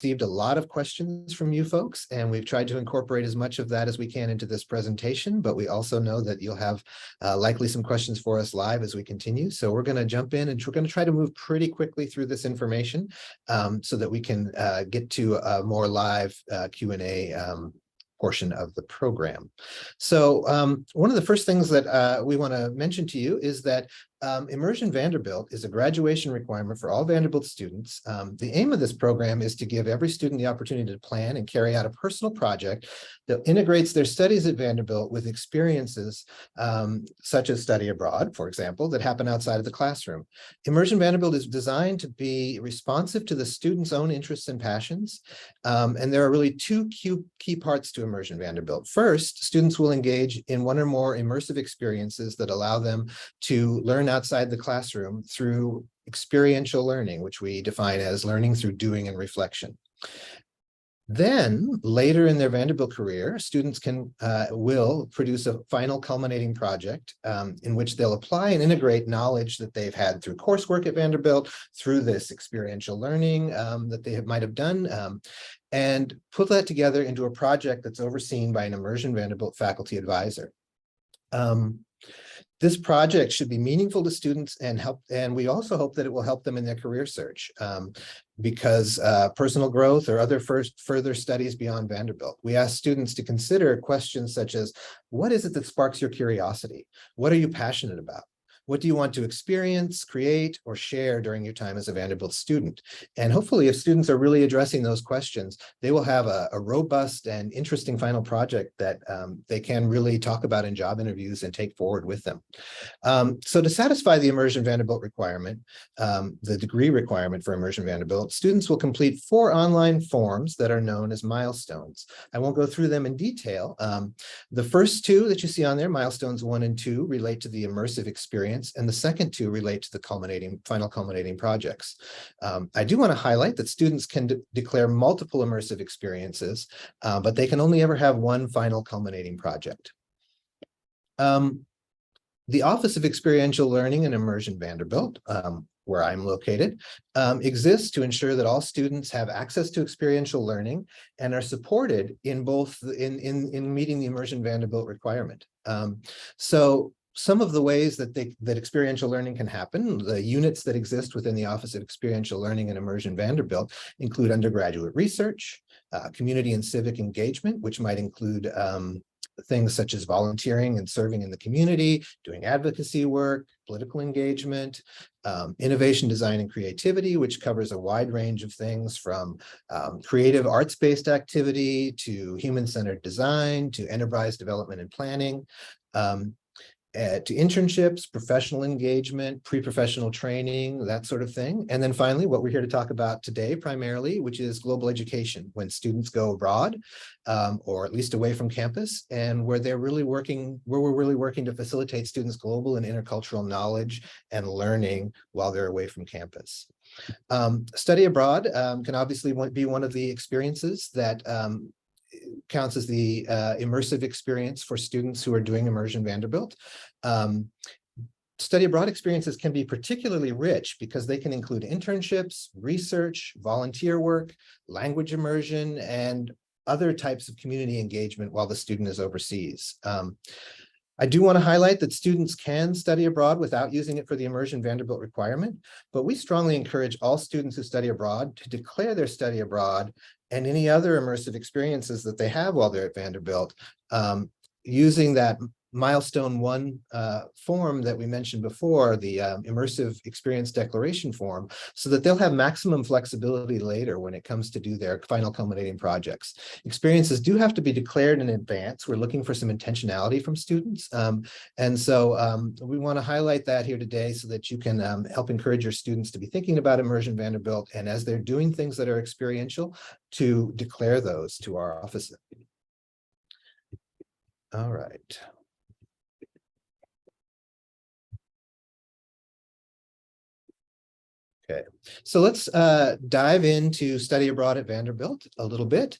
received a lot of questions from you folks, and we've tried to incorporate as much of that as we can into this presentation, but we also know that you'll have likely some questions for us live as we continue. So we're going to jump in and we're going to try to move pretty quickly through this information so that we can get to a more live Q&A portion of the program. So one of the first things that we want to mention to you is that Immersion Vanderbilt is a graduation requirement for all Vanderbilt students. The aim of this program is to give every student the opportunity to plan and carry out a personal project that integrates their studies at Vanderbilt with experiences such as study abroad, for example, that happen outside of the classroom. Immersion Vanderbilt is designed to be responsive to the student's own interests and passions. And there are really two key parts to Immersion Vanderbilt. First, students will engage in one or more immersive experiences that allow them to learn outside the classroom through experiential learning, which we define as learning through doing and reflection. Then later in their Vanderbilt career, students will produce a final culminating project in which they'll apply and integrate knowledge that they've had through coursework at Vanderbilt, through this experiential learning that they might have done, and put that together into a project that's overseen by an Immersion Vanderbilt faculty advisor. This project should be meaningful to students and we also hope that it will help them in their career search because personal growth or other further studies beyond Vanderbilt. We ask students to consider questions such as, what is it that sparks your curiosity? What are you passionate about? What do you want to experience, create, or share during your time as a Vanderbilt student? And hopefully, if students are really addressing those questions, they will have a robust and interesting final project that they can really talk about in job interviews and take forward with them. So to satisfy the Immersion Vanderbilt requirement, the degree requirement for Immersion Vanderbilt, students will complete 4 online forms that are known as milestones. I won't go through them in detail. The first 2 that you see on there, milestones 1 and 2, relate to the immersive experience, and the second 2 relate to the final culminating projects. I do want to highlight that students can declare multiple immersive experiences, but they can only ever have one final culminating project. The Office of Experiential Learning and Immersion Vanderbilt, where I'm located, exists to ensure that all students have access to experiential learning and are supported in both in meeting the Immersion Vanderbilt requirement. So some of the ways that experiential learning can happen, the units that exist within the Office of Experiential Learning and Immersion Vanderbilt include undergraduate research, community and civic engagement, which might include things such as volunteering and serving in the community, doing advocacy work, political engagement, innovation, design, and creativity, which covers a wide range of things from creative arts-based activity to human-centered design to enterprise development and planning, to internships, professional engagement, pre-professional training, that sort of thing. And then finally, what we're here to talk about today primarily, which is global education, when students go abroad or at least away from campus, and where we're really working to facilitate students' global and intercultural knowledge and learning while they're away from campus. Study abroad can obviously be one of the experiences that counts as the immersive experience for students who are doing Immersion Vanderbilt. Study abroad experiences can be particularly rich because they can include internships, research, volunteer work, language immersion, and other types of community engagement while the student is overseas. I do want to highlight that students can study abroad without using it for the Immersion Vanderbilt requirement, but we strongly encourage all students who study abroad to declare their study abroad and any other immersive experiences that they have while they're at Vanderbilt using that milestone 1 form that we mentioned before, the immersive experience declaration form, so that they'll have maximum flexibility later when it comes to do their final culminating projects. Experiences do have to be declared in advance. We're looking for some intentionality from students. And so we want to highlight that here today so that you can help encourage your students to be thinking about Immersion Vanderbilt, and as they're doing things that are experiential, to declare those to our office. All right. Okay, so let's dive into study abroad at Vanderbilt a little bit.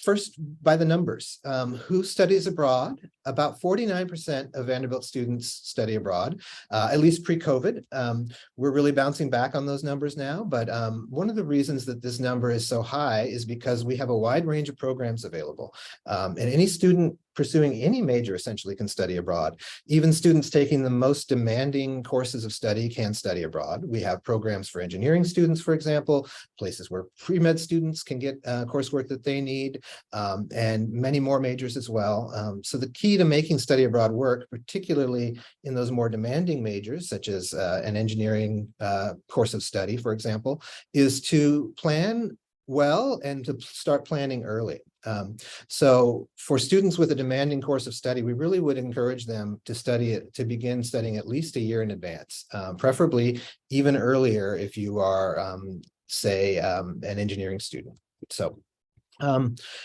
First, by the numbers, who studies abroad? About 49% of Vanderbilt students study abroad, at least pre-COVID. We're really bouncing back on those numbers now, but one of the reasons that this number is so high is because we have a wide range of programs available. And any student pursuing any major essentially can study abroad. Even students taking the most demanding courses of study can study abroad. We have programs for engineering students, for example, places where pre-med students can get coursework that they need, and many more majors as well. So the key to making study abroad work, particularly in those more demanding majors, such as an engineering course of study, for example, is to plan well and to start planning early. So for students with a demanding course of study, we really would encourage them to begin studying at least a year in advance, preferably even earlier if you are, say, an engineering student. So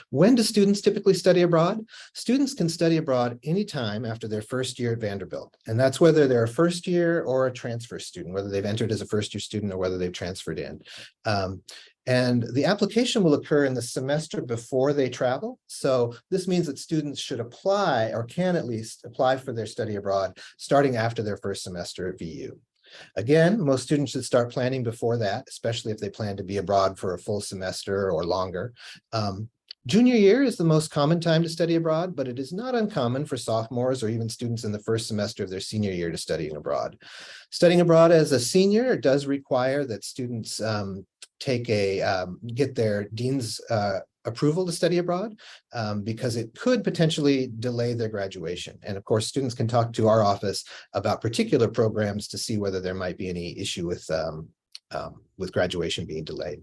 when do students typically study abroad? Students can study abroad anytime after their first year at Vanderbilt. And that's whether they're a first year or a transfer student, whether they've entered as a first year student or whether they've transferred in. And the application will occur in the semester before they travel. So this means that students should apply, or can at least apply, for their study abroad starting after their first semester at VU. Again, most students should start planning before that, especially if they plan to be abroad for a full semester or longer. Junior year is the most common time to study abroad, but it is not uncommon for sophomores or even students in the first semester of their senior year to study abroad. Studying abroad as a senior does require that students get their dean's approval to study abroad, because it could potentially delay their graduation. And of course, students can talk to our office about particular programs to see whether there might be any issue with graduation being delayed.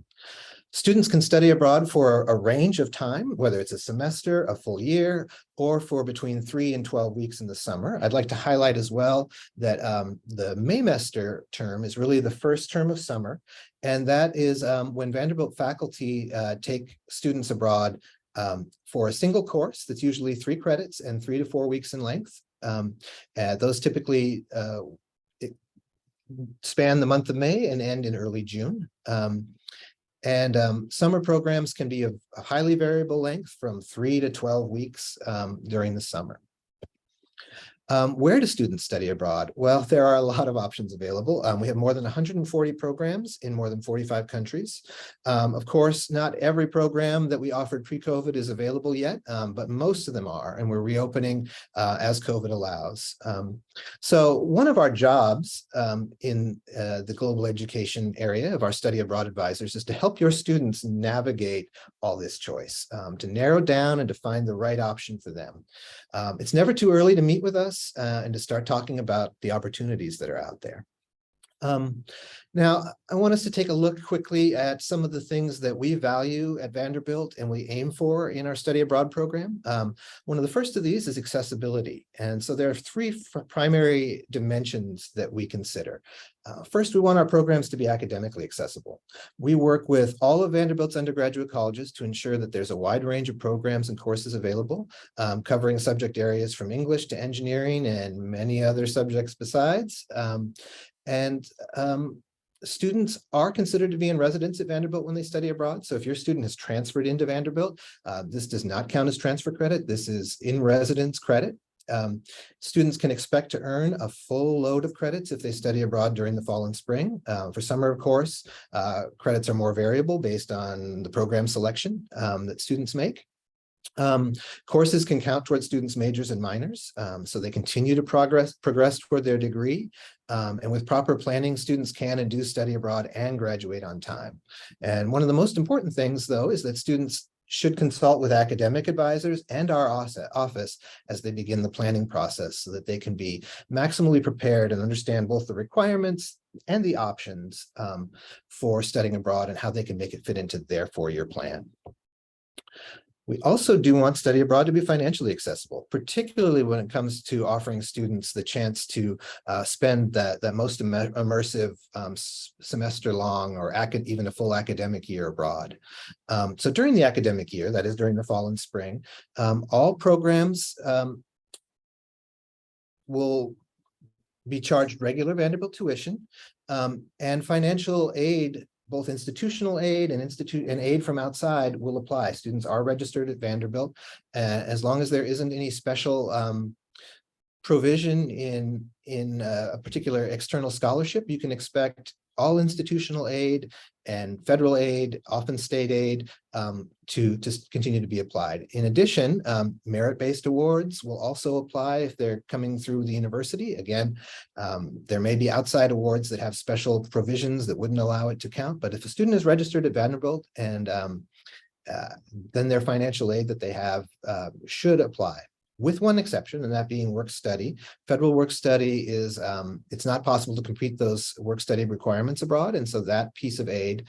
Students can study abroad for a range of time, whether it's a semester, a full year, or for between 3 and 12 weeks in the summer. I'd like to highlight as well that the Maymester term is really the first term of summer, and that is when Vanderbilt faculty take students abroad for a single course that's usually 3 credits and 3 to 4 weeks in length. Those typically span the month of May and end in early June. Summer programs can be of a highly variable length from 3 to 12 weeks during the summer. Where do students study abroad? Well, there are a lot of options available. We have more than 140 programs in more than 45 countries. Of course, not every program that we offered pre-COVID is available yet, but most of them are, and we're reopening as COVID allows. So one of our jobs in the global education area of our study abroad advisors is to help your students navigate all this choice, to narrow down and to find the right option for them. It's never too early to meet with us and to start talking about the opportunities that are out there. Now, I want us to take a look quickly at some of the things that we value at Vanderbilt and we aim for in our study abroad program. One of the first of these is accessibility. And so there are 3 primary dimensions that we consider. First, we want our programs to be academically accessible. We work with all of Vanderbilt's undergraduate colleges to ensure that there's a wide range of programs and courses available, covering subject areas from English to engineering and many other subjects besides. Students are considered to be in residence at Vanderbilt when they study abroad. So if your student has transferred into Vanderbilt, this does not count as transfer credit. This is in residence credit. Students can expect to earn a full load of credits if they study abroad during the fall and spring. For summer, of course, credits are more variable based on the program selection that students make. Courses can count towards students' majors and minors, so they continue to progress toward their degree. And with proper planning, students can and do study abroad and graduate on time. And one of the most important things, though, is that students should consult with academic advisors and our office as they begin the planning process so that they can be maximally prepared and understand both the requirements and the options for studying abroad and how they can make it fit into their 4-year plan. We also do want study abroad to be financially accessible, particularly when it comes to offering students the chance to spend that most immersive semester-long or even a full academic year abroad. So during the academic year, that is during the fall and spring, all programs will be charged regular Vanderbilt tuition, and financial aid both institutional aid and aid from outside will apply. Students are registered at Vanderbilt, as long as there isn't any special provision in a particular external scholarship. You can expect all institutional aid and federal aid, often state aid, to continue to be applied. In addition, merit-based awards will also apply if they're coming through the university. Again, there may be outside awards that have special provisions that wouldn't allow it to count, but if a student is registered at Vanderbilt, and then their financial aid that they have should apply, with one exception, and that being work study. Federal work study is, it's not possible to complete those work study requirements abroad, and so that piece of aid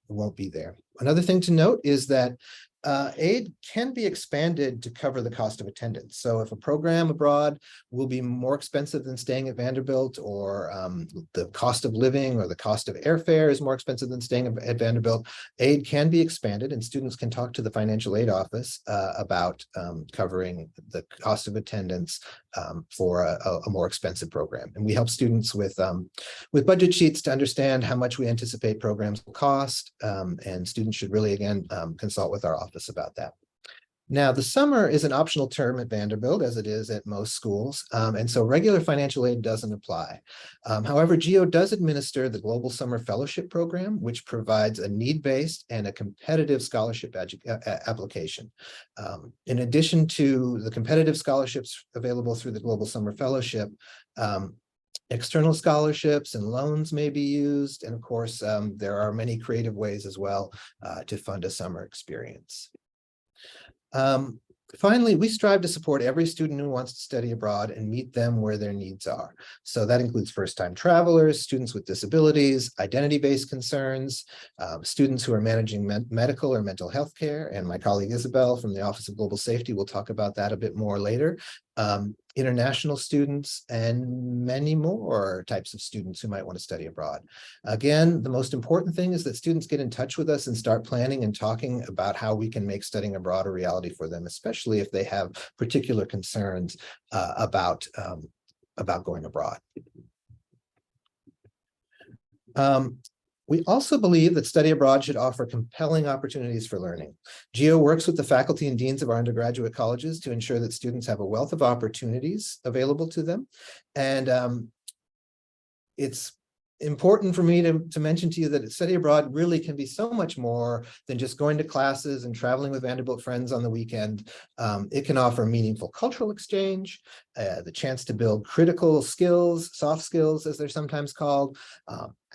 won't be there. Another thing to note is that aid can be expanded to cover the cost of attendance. So if a program abroad will be more expensive than staying at Vanderbilt, or the cost of living or the cost of airfare is more expensive than staying at Vanderbilt, aid can be expanded, and students can talk to the financial aid office about covering the cost of attendance for a more expensive program. And we help students with budget sheets to understand how much we anticipate programs will cost, and students should really, again, consult with our office about that. Now, the summer is an optional term at Vanderbilt, as it is at most schools, and so regular financial aid doesn't apply. However, GEO does administer the Global Summer Fellowship Program, which provides a need-based and a competitive scholarship application. In addition to the competitive scholarships available through the Global Summer Fellowship, external scholarships and loans may be used. And of course, there are many creative ways as well to fund a summer experience. Finally, we strive to support every student who wants to study abroad and meet them where their needs are. So that includes first-time travelers, students with disabilities, identity-based concerns, students who are managing medical or mental health care, and my colleague Isabel from the Office of Global Safety will talk about that a bit more later. International students, and many more types of students who might want to study abroad. Again, the most important thing is that students get in touch with us and start planning and talking about how we can make studying abroad a reality for them, especially if they have particular concerns about going abroad. We also believe that study abroad should offer compelling opportunities for learning. GEO works with the faculty and deans of our undergraduate colleges to ensure that students have a wealth of opportunities available to them. And it's important for me to mention to you that study abroad really can be so much more than just going to classes and traveling with Vanderbilt friends on the weekend. It can offer meaningful cultural exchange, the chance to build critical skills, soft skills as they're sometimes called,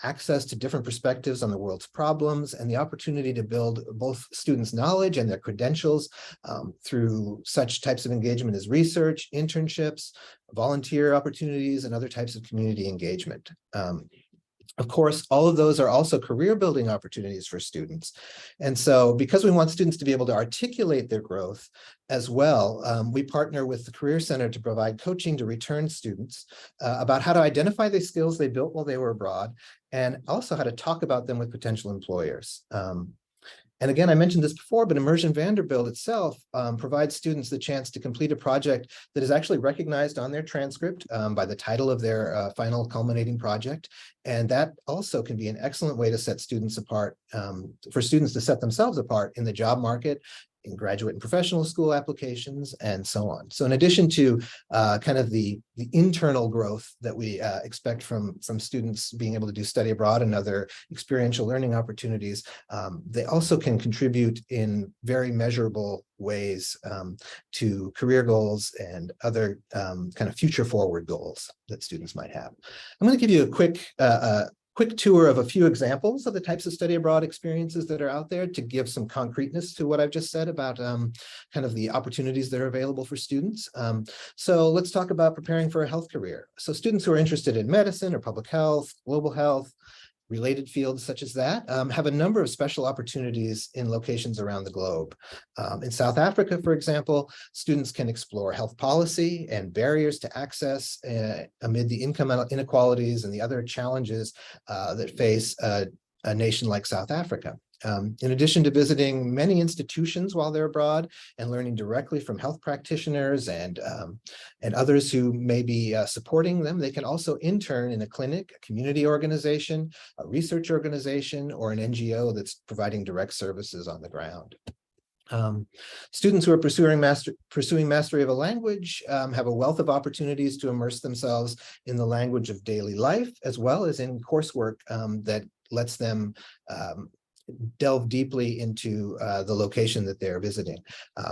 access to different perspectives on the world's problems, and the opportunity to build both students' knowledge and their credentials through such types of engagement as research, internships, volunteer opportunities, and other types of community engagement. Of course, all of those are also career building opportunities for students. And so because we want students to be able to articulate their growth as well, we partner with the Career Center to provide coaching to return students about how to identify the skills they built while they were abroad, and also how to talk about them with potential employers. And again, I mentioned this before, but Immersion Vanderbilt itself provides students the chance to complete a project that is actually recognized on their transcript by the title of their final culminating project. And that also can be an excellent way to set students apart, for students to set themselves apart in the job market, in graduate and professional school applications, and so on. So in addition to kind of the internal growth that we expect from students being able to do study abroad and other experiential learning opportunities, they also can contribute in very measurable ways to career goals and other kind of future forward goals that students might have. I'm going to give you a quick tour of a few examples of the types of study abroad experiences that are out there to give some concreteness to what I've just said about kind of the opportunities that are available for students. So let's talk about preparing for a health career. So students who are interested in medicine or public health, global health, related fields such as that have a number of special opportunities in locations around the globe. In South Africa, for example, students can explore health policy and barriers to access amid the income inequalities and the other challenges that face a nation like South Africa. In addition to visiting many institutions while they're abroad and learning directly from health practitioners and others who may be supporting them, they can also intern in a clinic, a community organization, a research organization, or an NGO that's providing direct services on the ground. Students who are pursuing mastery of a language have a wealth of opportunities to immerse themselves in the language of daily life, as well as in coursework that lets them delve deeply into the location that they're visiting.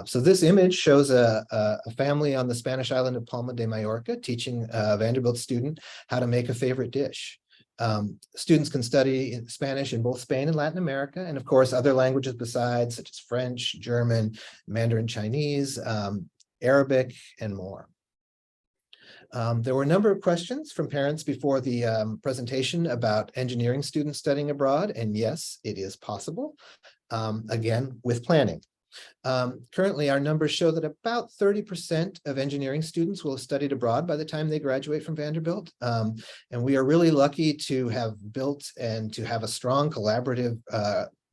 So this image shows a family on the Spanish island of Palma de Mallorca teaching a Vanderbilt student how to make a favorite dish. Students can study Spanish in both Spain and Latin America, and of course other languages besides, such as French, German, Mandarin Chinese, Arabic, and more. There were a number of questions from parents before the presentation about engineering students studying abroad, and yes, it is possible, again, with planning. Currently, our numbers show that about 30% of engineering students will have studied abroad by the time they graduate from Vanderbilt. And we are really lucky to have built and to have a strong collaborative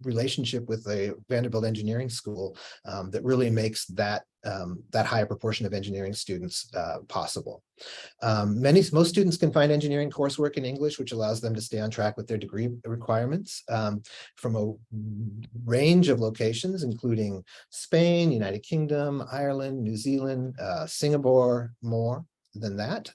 relationship with the Vanderbilt Engineering School that really makes that higher proportion of engineering students possible. Most students can find engineering coursework in English, which allows them to stay on track with their degree requirements from a range of locations, including Spain, United Kingdom, Ireland, New Zealand, Singapore, more than that.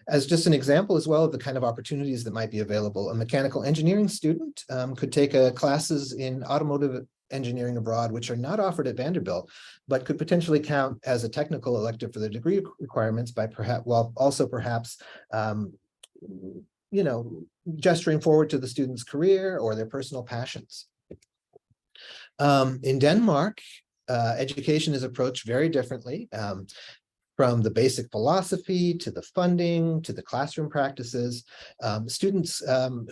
As just an example as well of the kind of opportunities that might be available, a mechanical engineering student could take classes in automotive engineering abroad, which are not offered at Vanderbilt, but could potentially count as a technical elective for the degree requirements by perhaps gesturing forward to the student's career or their personal passions. In Denmark, education is approached very differently. From the basic philosophy to the funding to the classroom practices. Students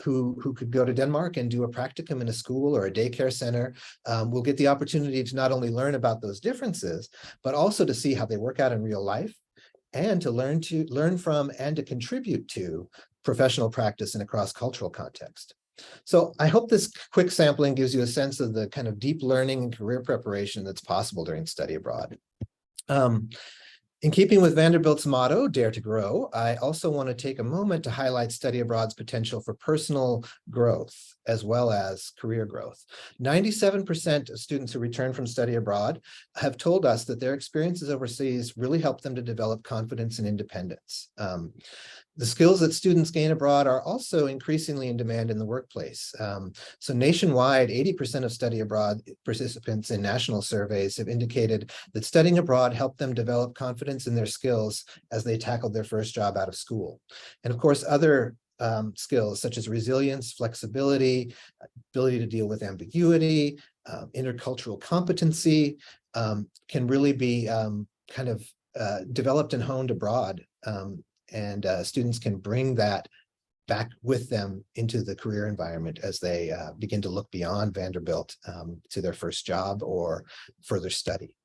who could go to Denmark and do a practicum in a school or a daycare center will get the opportunity to not only learn about those differences, but also to see how they work out in real life and to learn from and to contribute to professional practice in a cross-cultural context. So I hope this quick sampling gives you a sense of the kind of deep learning and career preparation that's possible during study abroad. In keeping with Vanderbilt's motto, Dare to Grow, I also want to take a moment to highlight study abroad's potential for personal growth as well as career growth. 97% of students who return from study abroad have told us that their experiences overseas really help them to develop confidence and independence. The skills that students gain abroad are also increasingly in demand in the workplace. So nationwide, 80% of study abroad participants in national surveys have indicated that studying abroad helped them develop confidence in their skills as they tackled their first job out of school. And of course, other skills such as resilience, flexibility, ability to deal with ambiguity, intercultural competency can really be developed and honed abroad. And students can bring that back with them into the career environment as they begin to look beyond Vanderbilt to their first job or further study.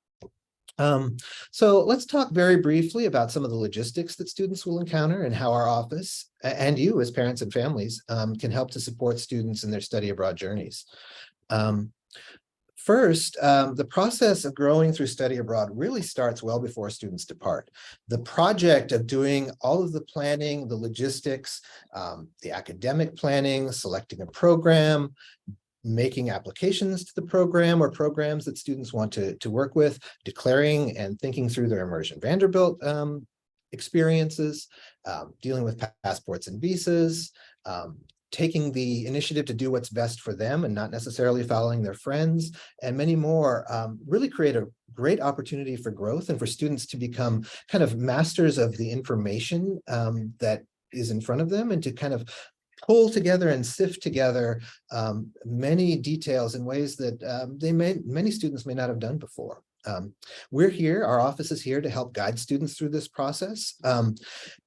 So let's talk very briefly about some of the logistics that students will encounter and how our office and you as parents and families can help to support students in their study abroad journeys. First, the process of growing through study abroad really starts well before students depart. The project of doing all of the planning, the logistics, the academic planning, selecting a program, making applications to the program or programs that students want to work with, declaring and thinking through their immersion Vanderbilt experiences, dealing with passports and visas, taking the initiative to do what's best for them and not necessarily following their friends, and many more, really create a great opportunity for growth and for students to become kind of masters of the information that is in front of them and to kind of pull together and sift together many details in ways that many students may not have done before. We're here, our office is here to help guide students through this process.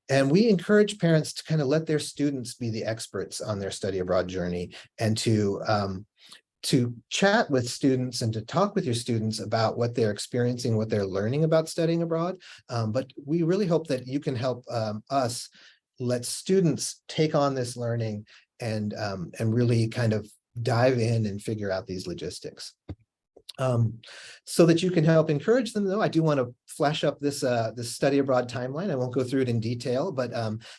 And we encourage parents to kind of let their students be the experts on their study abroad journey and to chat with students and to talk with your students about what they're experiencing, what they're learning about studying abroad. But we really hope that you can help us let students take on this learning and really kind of dive in and figure out these logistics. So that you can help encourage them, though, I do want to flash up this study abroad timeline. I won't go through it in detail, but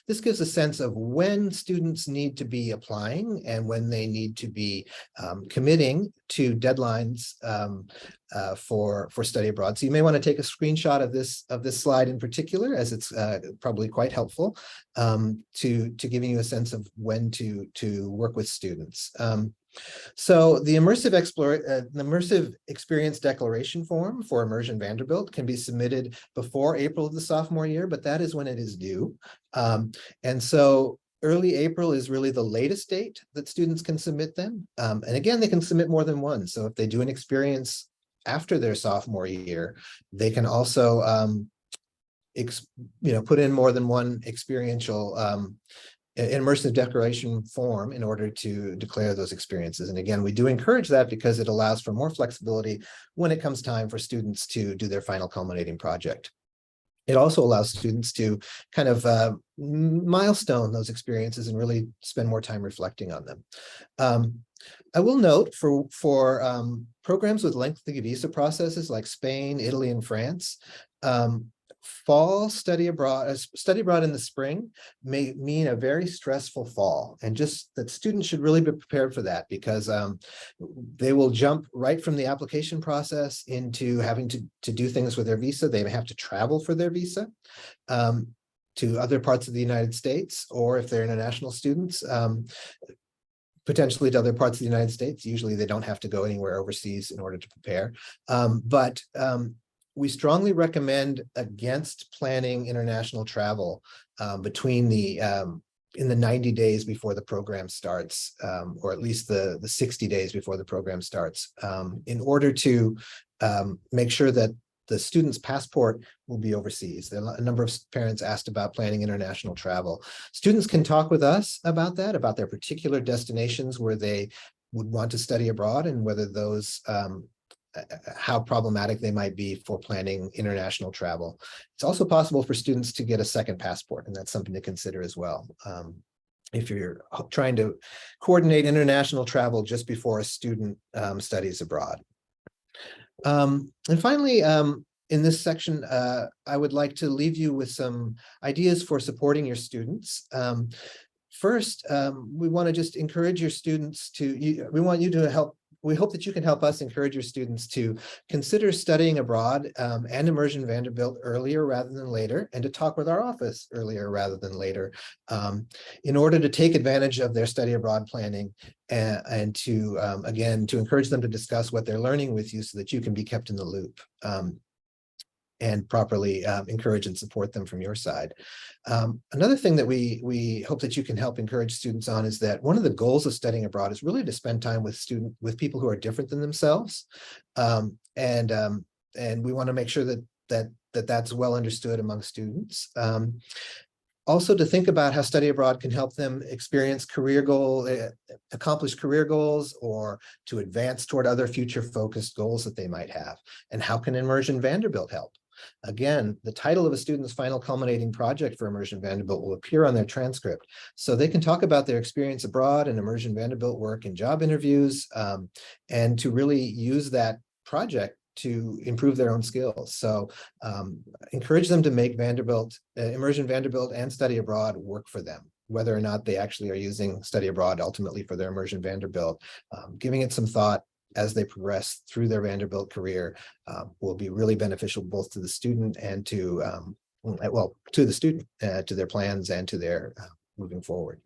this gives a sense of when students need to be applying and when they need to be committing to deadlines for study abroad. So you may want to take a screenshot of this slide in particular, as it's probably quite helpful to giving you a sense of when to work with students. So the immersive experience declaration form for Immersion Vanderbilt can be submitted before April of the sophomore year, but that is when it is due. And so early April is really the latest date that students can submit them. And again, they can submit more than one. So if they do an experience after their sophomore year, they can also put in more than one experiential immersive declaration form in order to declare those experiences. And again, we do encourage that because it allows for more flexibility when it comes time for students to do their final culminating project. It also allows students to kind of milestone those experiences and really spend more time reflecting on them. I will note for programs with lengthy visa processes like Spain, Italy, and France, fall study abroad in the spring may mean a very stressful fall, and just that students should really be prepared for that, because they will jump right from the application process into having to do things with their visa. They may have to travel for their visa to other parts of the United States, or if they're international students, potentially to other parts of the United States. Usually they don't have to go anywhere overseas in order to prepare. But we strongly recommend against planning international travel between in the 90 days before the program starts, or at least the 60 days before the program starts, in order to make sure that the student's passport will be overseas. There are a number of parents asked about planning international travel. Students can talk with us about that, about their particular destinations where they would want to study abroad, and whether those how problematic they might be for planning international travel. It's also possible for students to get a second passport, and that's something to consider as well. If you're trying to coordinate international travel just before a student studies abroad. And finally, in this section, I would like to leave you with some ideas for supporting your students. First, we want to just encourage your students we hope that you can help us encourage your students to consider studying abroad and Immersion Vanderbilt earlier rather than later, and to talk with our office earlier rather than later, in order to take advantage of their study abroad planning, and to, again, to encourage them to discuss what they're learning with you so that you can be kept in the loop. And properly encourage and support them from your side. Another thing that we hope that you can help encourage students on is that one of the goals of studying abroad is really to spend time with people who are different than themselves, and we want to make sure that's well understood among students. Also, to think about how study abroad can help them accomplish career goals, or to advance toward other future focused goals that they might have. And how can Immersion Vanderbilt help? Again, the title of a student's final culminating project for Immersion Vanderbilt will appear on their transcript. So they can talk about their experience abroad and Immersion Vanderbilt work in job interviews, and to really use that project to improve their own skills. So encourage them to make Immersion Vanderbilt and study abroad work for them, whether or not they actually are using study abroad ultimately for their Immersion Vanderbilt. Giving it some thought as they progress through their Vanderbilt career will be really beneficial both to the student and to their plans and to their moving forward.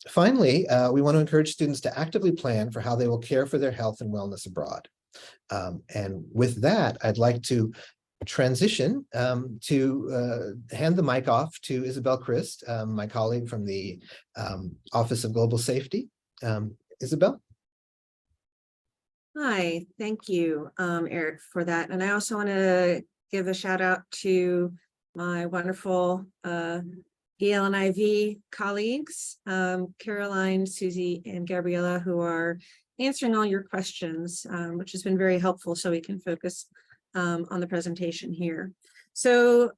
Finally, we want to encourage students to actively plan for how they will care for their health and wellness abroad. And with that, I'd like to transition to hand the mic off to Isabel Christ, my colleague from the Office of Global Safety. Isabel? Hi, thank you, Eric, for that. And I also want to give a shout out to my wonderful EL and IV colleagues, Caroline, Susie, and Gabriella, who are answering all your questions, which has been very helpful so we can focus on the presentation here. So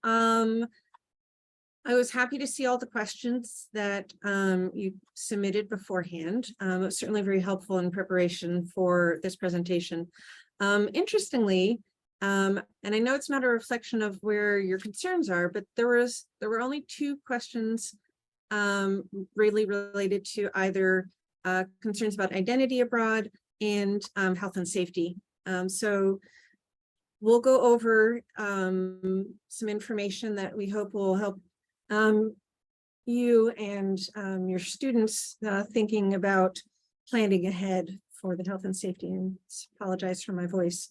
I was happy to see all the questions that you submitted beforehand. It was certainly very helpful in preparation for this presentation. Interestingly, and I know it's not a reflection of where your concerns are, but there were only 2 questions really related to either concerns about identity abroad and health and safety. So we'll go over some information that we hope will help you and your students thinking about planning ahead for the health and safety. And apologize for my voice,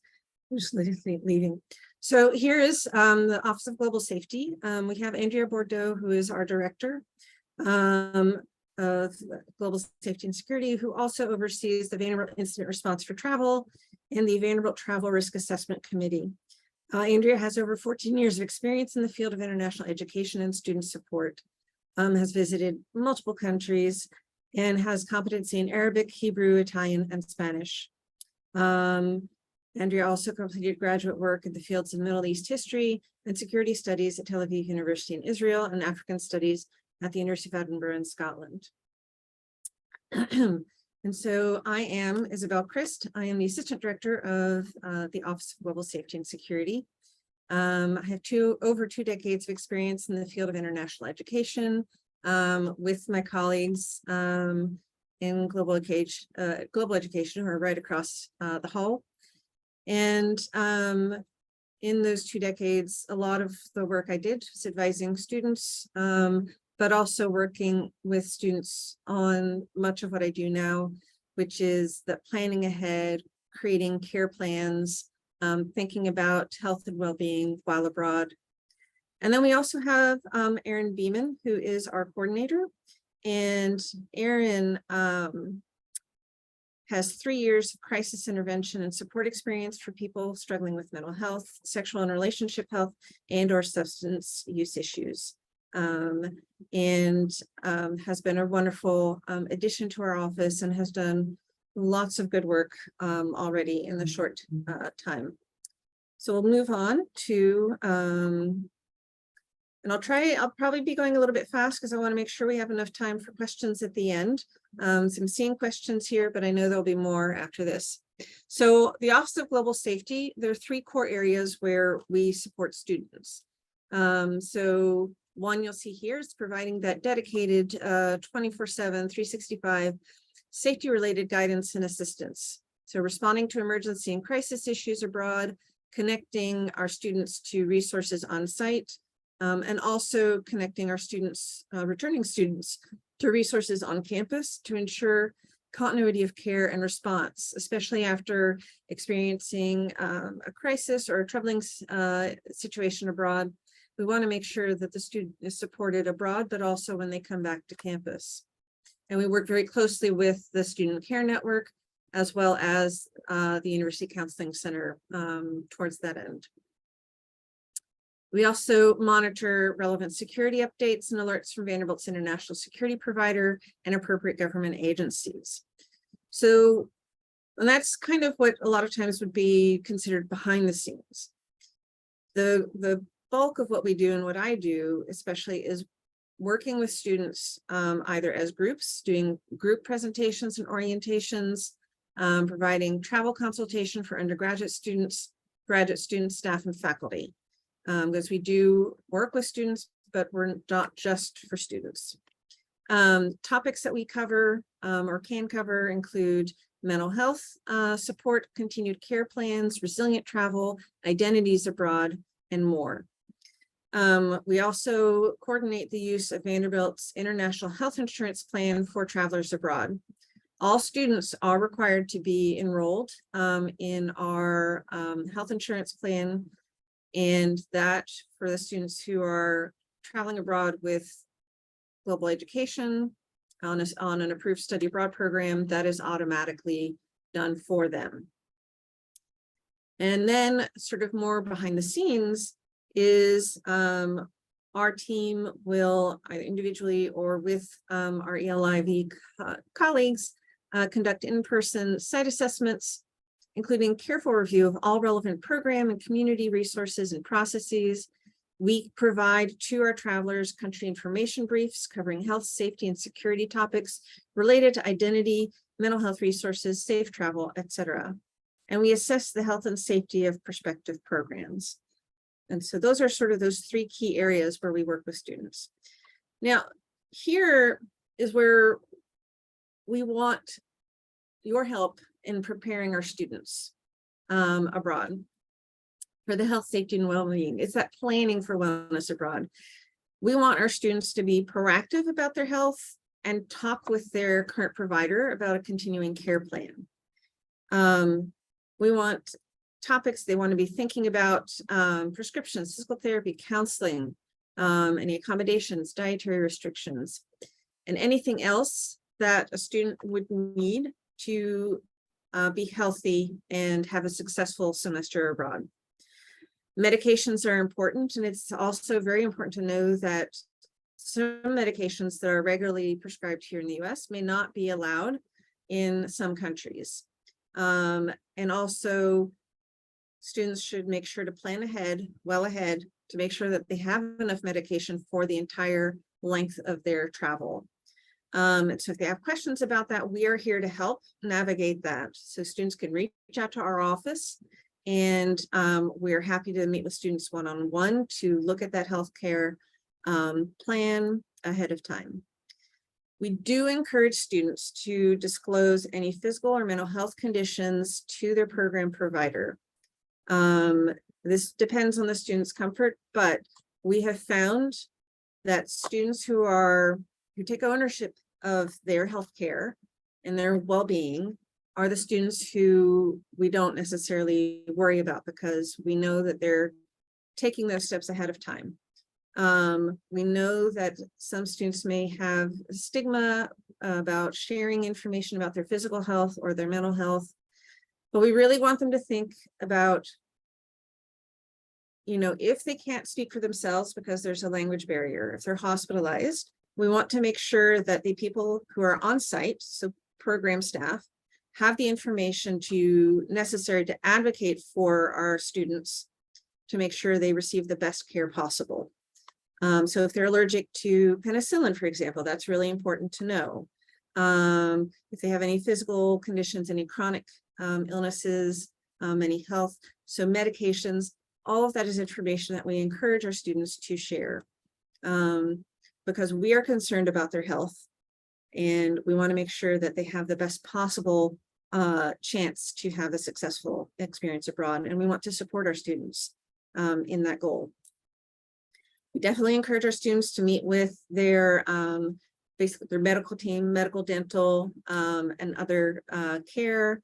just leaving. So here is the Office of Global Safety. We have Andrea Bordeaux, who is our director of Global Safety and Security, who also oversees the Vanderbilt Incident Response for Travel and the Vanderbilt Travel Risk Assessment Committee. Andrea has over 14 years of experience in the field of international education and student support, has visited multiple countries, and has competency in Arabic, Hebrew, Italian, and Spanish. Andrea also completed graduate work in the fields of Middle East history and security studies at Tel Aviv University in Israel and African studies at the University of Edinburgh in Scotland. And so I am Isabel Christ. I am the Assistant Director of the Office of Global Safety and Security. I have over 2 decades of experience in the field of international education with my colleagues in global education who are right across the hall. And in those 2 decades, a lot of the work I did was advising students, but also working with students on much of what I do now, which is the planning ahead, creating care plans, thinking about health and well-being while abroad. And then we also have Erin Beeman, who is our coordinator. And Erin has 3 years of crisis intervention and support experience for people struggling with mental health, sexual and relationship health, and/or substance use issues. And has been a wonderful addition to our office and has done lots of good work already in the short time. So we'll move on to, and I'll probably be going a little bit fast because I want to make sure we have enough time for questions at the end. So I'm seeing questions here, but I know there'll be more after this. So the Office of Global Safety, there are 3 core areas where we support students. So one you'll see here is providing that dedicated 24/7, 365 safety-related guidance and assistance. So responding to emergency and crisis issues abroad, connecting our students to resources on site, and also connecting our students, returning students, to resources on campus to ensure continuity of care and response, especially after experiencing a crisis or a troubling situation abroad. We want to make sure that the student is supported abroad, but also when they come back to campus. And we work very closely with the Student Care Network, as well as the University Counseling Center towards that end. We also monitor relevant security updates and alerts from Vanderbilt's international security provider and appropriate government agencies. So, and that's kind of what a lot of times would be considered behind the scenes. The bulk of what we do and what I do especially is working with students either as groups, doing group presentations and orientations, providing travel consultation for undergraduate students, graduate students, staff, and faculty. Because we do work with students, but we're not just for students. Topics that we cover or can cover include mental health support, continued care plans, resilient travel, identities abroad, and more. We also coordinate the use of Vanderbilt's International Health Insurance Plan for travelers abroad. All students are required to be enrolled in our health insurance plan, and that for the students who are traveling abroad with global education on an approved study abroad program, that is automatically done for them. And then sort of more behind the scenes is our team will either individually or with our ELIV colleagues conduct in-person site assessments, including careful review of all relevant program and community resources and processes. We provide to our travelers country information briefs covering health, safety, and security topics related to identity, mental health resources, safe travel, etc. And we assess the health and safety of prospective programs. And so those are sort of those three key areas where we work with students. Now, here is where we want your help in preparing our students abroad for the health, safety, and well-being. It's that planning for wellness abroad. We want our students to be proactive about their health and talk with their current provider about a continuing care plan. We want topics they want to be thinking about, prescriptions, physical therapy, counseling, any accommodations, dietary restrictions, and anything else that a student would need to be healthy and have a successful semester abroad. Medications are important, and it's also very important to know that some medications that are regularly prescribed here in the US may not be allowed in some countries. And also, students should make sure to plan ahead, well ahead, to make sure that they have enough medication for the entire length of their travel. And so if they have questions about that, we are here to help navigate that. So students can reach out to our office, and we're happy to meet with students one-on-one to look at that healthcare plan ahead of time. We do encourage students to disclose any physical or mental health conditions to their program provider. This depends on the student's comfort, but we have found that students who take ownership of their healthcare and their well-being are the students who we don't necessarily worry about, because we know that they're taking those steps ahead of time. We know that some students may have a stigma about sharing information about their physical health or their mental health, but we really want them to think about, if they can't speak for themselves because there's a language barrier, if they're hospitalized, we want to make sure that the people who are on site, so program staff, have the information necessary to advocate for our students to make sure they receive the best care possible. So if they're allergic to penicillin, for example, that's really important to know. If they have any physical conditions, any chronic illnesses, any health, so medications, all of that is information that we encourage our students to share, because we are concerned about their health, and we want to make sure that they have the best possible chance to have a successful experience abroad, and we want to support our students in that goal. We definitely encourage our students to meet with their basically their medical team, medical, dental, and other care.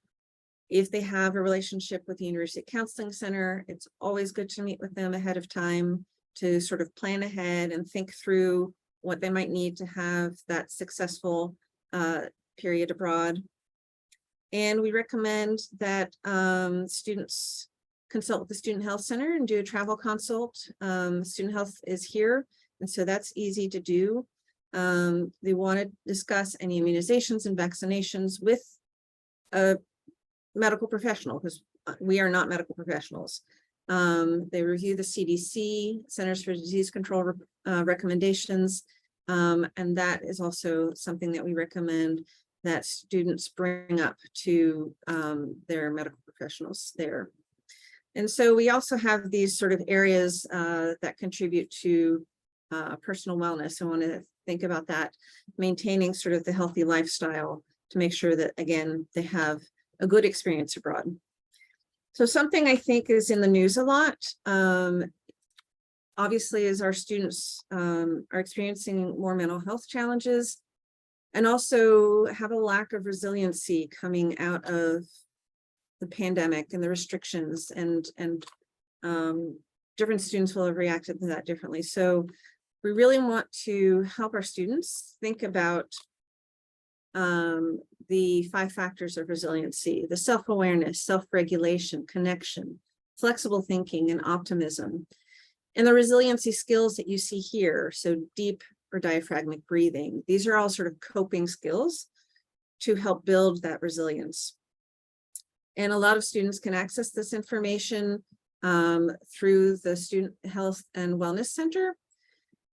If they have a relationship with the University Counseling Center, it's always good to meet with them ahead of time to sort of plan ahead and think through what they might need to have that successful period abroad. And we recommend that students consult with the Student Health Center and do a travel consult. Student Health is here, and so that's easy to do. They want to discuss any immunizations and vaccinations with a medical professional, because we are not medical professionals. They review the CDC, Centers for Disease Control recommendations, and that is also something that we recommend that students bring up to their medical professionals there. And so we also have these sort of areas that contribute to personal wellness. I want to think about that, maintaining sort of the healthy lifestyle to make sure that, again, they have a good experience abroad. So something I think is in the news a lot, obviously, is our students are experiencing more mental health challenges and also have a lack of resiliency coming out of the pandemic and the restrictions, and different students will have reacted to that differently. So we really want to help our students think about the 5 factors of resiliency: the self-awareness, self-regulation, connection, flexible thinking, and optimism. And the resiliency skills that you see here, so deep or diaphragmatic breathing, these are all sort of coping skills to help build that resilience. And a lot of students can access this information through the Student Health and Wellness Center.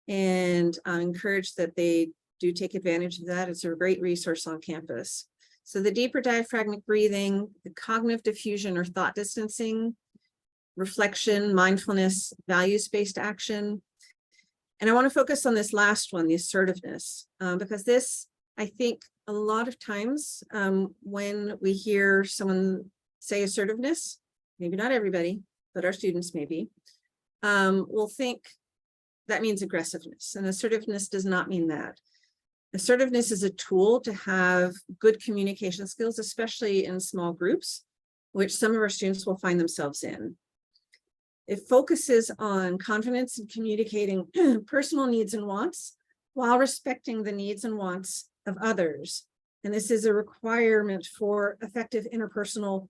And I encourage that they do take advantage of that. It's a great resource on campus. So the deeper diaphragmatic breathing, the cognitive diffusion or thought distancing, reflection, mindfulness, values-based action. And I want to focus on this last one, the assertiveness, because this, I think a lot of times when we hear someone say assertiveness, maybe not everybody, but our students maybe, will think that means aggressiveness, and assertiveness does not mean that. Assertiveness is a tool to have good communication skills, especially in small groups, which some of our students will find themselves in. It focuses on confidence in communicating personal needs and wants while respecting the needs and wants of others. And this is a requirement for effective interpersonal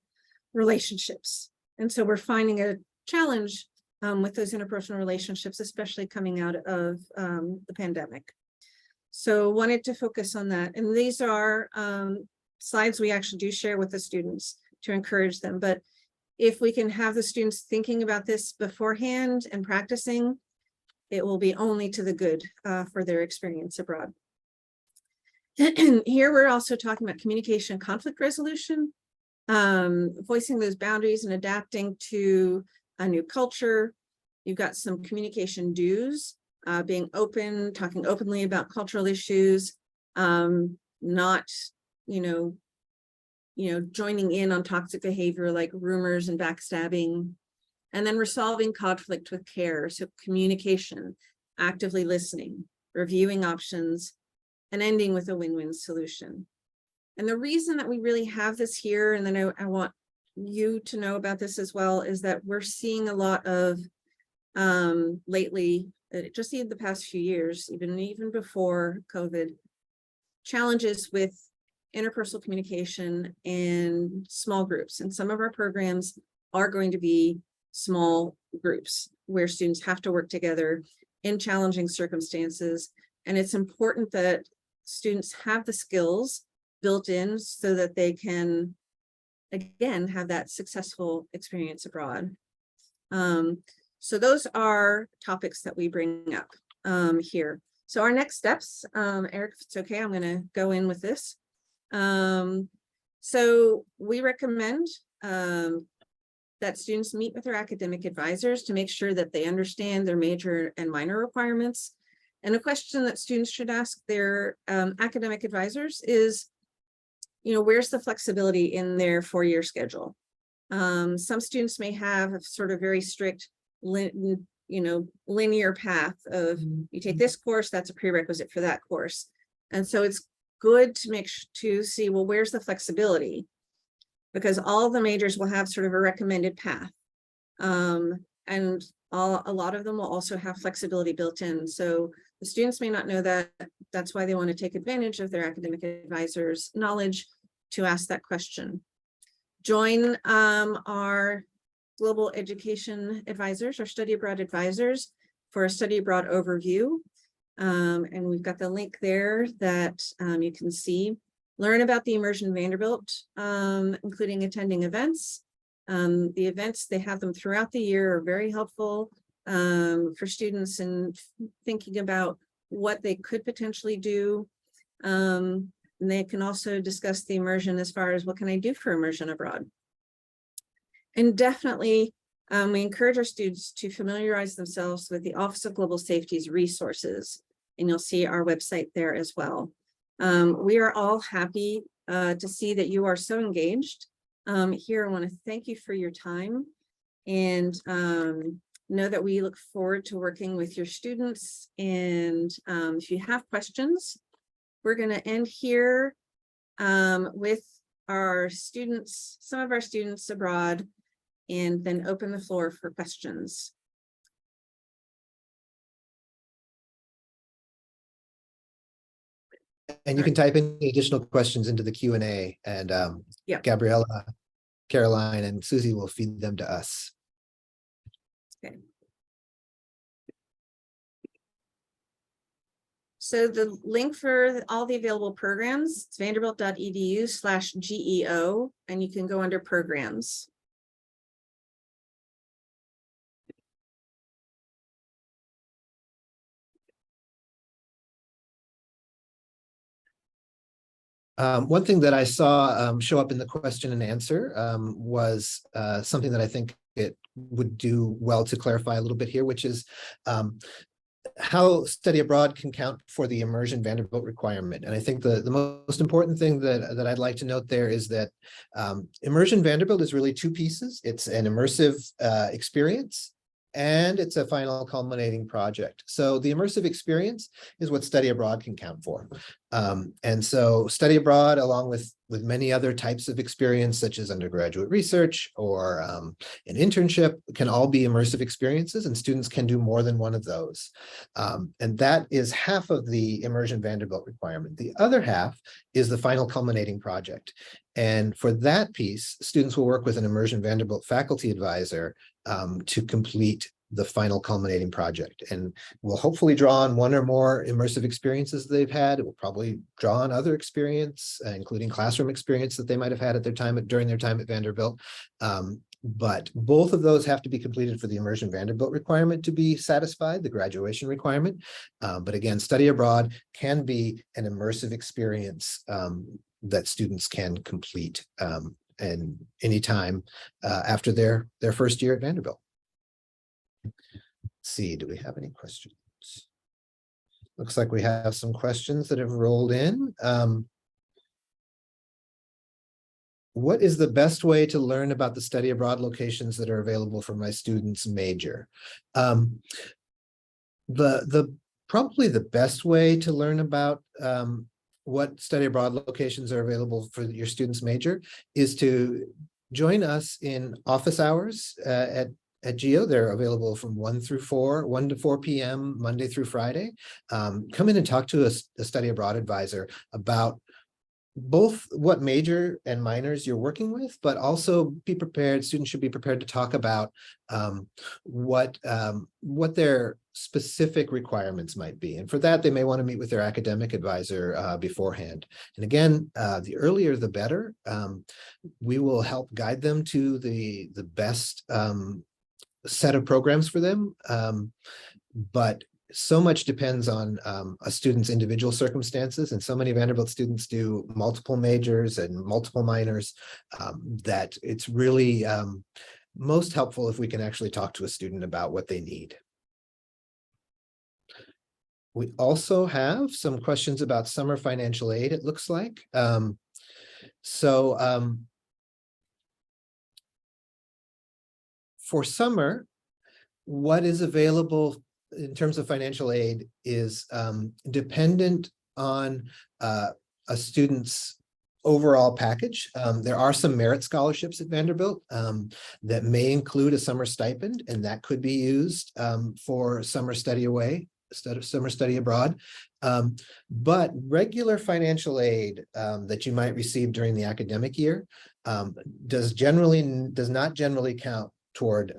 relationships. And so we're finding a challenge with those interpersonal relationships, especially coming out of the pandemic. So wanted to focus on that. And these are slides we actually do share with the students to encourage them. But if we can have the students thinking about this beforehand and practicing, it will be only to the good for their experience abroad. Here we're also talking about communication, conflict resolution, voicing those boundaries and adapting to a new culture. You've got some communication do's, being open, talking openly about cultural issues, not, joining in on toxic behavior like rumors and backstabbing, and then resolving conflict with care. So communication, actively listening, reviewing options, and ending with a win-win solution. And the reason that we really have this here, and then I want you to know about this as well, is that we're seeing a lot of lately, just in the past few years, even before COVID, challenges with interpersonal communication and small groups. And some of our programs are going to be small groups where students have to work together in challenging circumstances. And it's important that students have the skills built in so that they can, again, have that successful experience abroad. So those are topics that we bring up here. So our next steps, Eric, if it's okay, I'm going to go in with this. So we recommend that students meet with their academic advisors to make sure that they understand their major and minor requirements. And a question that students should ask their academic advisors is, where's the flexibility in their four-year schedule? Some students may have a sort of very strict, linear path of you take this course, that's a prerequisite for that course. And so it's good to see, well, where's the flexibility? Because all of the majors will have sort of a recommended path. And a lot of them will also have flexibility built in. So the students may not know that. That's why they want to take advantage of their academic advisors' knowledge to ask that question. Join our global education advisors, our study abroad advisors, for a study abroad overview. And we've got the link there that you can see. Learn about the Immersion Vanderbilt, including attending events. The events, they have them throughout the year, are very helpful for students in thinking about what they could potentially do. And they can also discuss the immersion as far as what can I do for immersion abroad. And definitely, we encourage our students to familiarize themselves with the Office of Global Safety's resources, and you'll see our website there as well. We are all happy to see that you are so engaged. Here, I want to thank you for your time, and know that we look forward to working with your students. And if you have questions, we're going to end here with our students, some of our students abroad, and then open the floor for questions. And you can type in additional questions into the Q&A, and Yeah. Gabriella, Caroline, and Susie will feed them to us. Okay. So the link for all the available programs, it's vanderbilt.edu/GEO, and you can go under programs. One thing that I saw show up in the question and answer was something that I think it would do well to clarify a little bit here, which is how study abroad can count for the immersion Vanderbilt requirement. And I think the most important thing that I'd like to note there is that immersion Vanderbilt is really two pieces. It's an immersive experience, and it's a final culminating project. So the immersive experience is what study abroad can count for. And so study abroad, along with many other types of experience, such as undergraduate research or an internship, can all be immersive experiences, and students can do more than one of those. And that is half of the immersion Vanderbilt requirement. The other half is the final culminating project. And for that piece, students will work with an immersion Vanderbilt faculty advisor to complete the final culminating project. And we'll hopefully draw on one or more immersive experiences they've had. It will probably draw on other experience, including classroom experience that they might have had at during their time at Vanderbilt. But both of those have to be completed for the immersion Vanderbilt requirement to be satisfied, the graduation requirement. But again, study abroad can be an immersive experience that students can complete and anytime after their first year at Vanderbilt. Let's see, do we have any questions? Looks like we have some questions that have rolled in. What is the best way to learn about the study abroad locations that are available for my students' major? Probably the best way to learn about what study abroad locations are available for your students' major is to join us in office hours at GEO. They're available from 1 to 4 p.m. Monday through Friday. Come in and talk to a study abroad advisor about both what major and minors you're working with, but also be prepared. Students should be prepared to talk about what their specific requirements might be. And for that, they may want to meet with their academic advisor beforehand. And again, the earlier, the better. We will help guide them to the best set of programs for them. But so much depends on a student's individual circumstances, and so many Vanderbilt students do multiple majors and multiple minors that it's really most helpful if we can actually talk to a student about what they need. We also have some questions about summer financial aid, it looks like. For summer, what is available in terms of financial aid is dependent on a student's overall package. There are some merit scholarships at Vanderbilt that may include a summer stipend, and that could be used for summer study summer study abroad. But regular financial aid that you might receive during the academic year does not generally count toward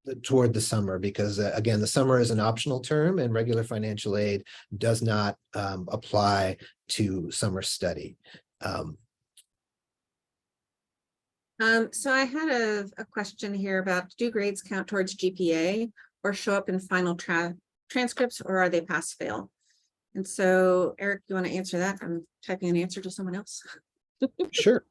the summer, because again, the summer is an optional term and regular financial aid does not apply to summer study. So I had a question here about, do grades count towards GPA or show up in final transcripts, or are they pass fail? And so Eric, you want to answer that? I'm typing an answer to someone else. Sure.